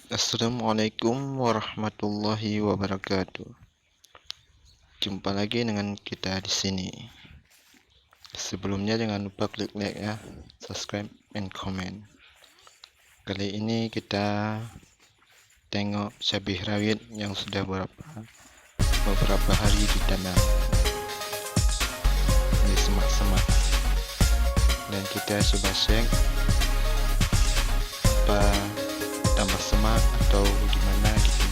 Assalamualaikum warahmatullahi wabarakatuh. Jumpa lagi dengan kita di sini. Sebelumnya jangan lupa klik like ya, subscribe and comment. Kali ini kita tengok cabai rawit yang sudah beberapa hari ditanam di semak-semak, dan kita coba cek apa tambah semak atau gimana gitu.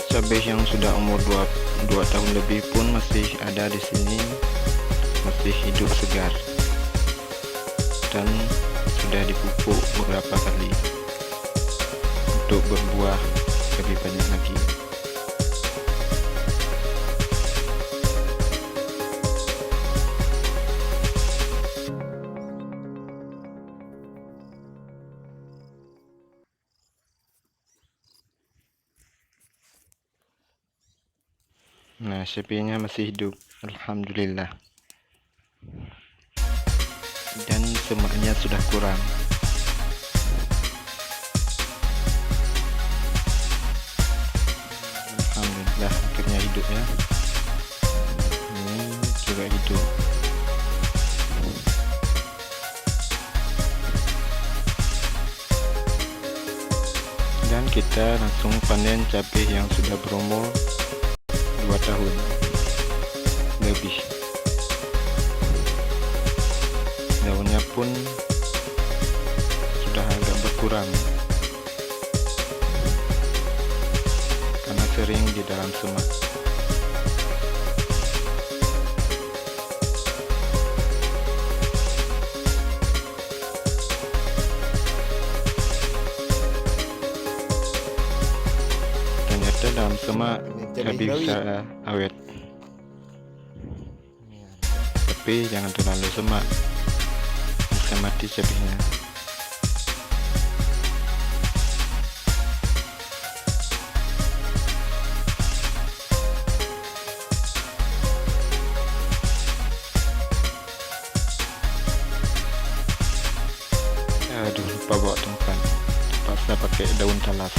Cabai yang sudah umur 2 tahun lebih pun masih ada di sini, masih hidup segar dan sudah dipupuk beberapa kali untuk berbuah lebih banyak lagi. Nah, cabainya masih hidup, alhamdulillah. Dan semaknya sudah kurang. Alhamdulillah, akhirnya hidup ya. Ini juga hidup. Dan kita langsung panen cabai yang sudah berumur 2 tahun lebih. Daunnya pun sudah agak berkurang karena sering di dalam semak. Ternyata dalam semak cabai bisa awet, tapi jangan terlalu semak, bisa mati cabainya. Aduh, lupa bawa tongkat, terpaksa pakai daun talas.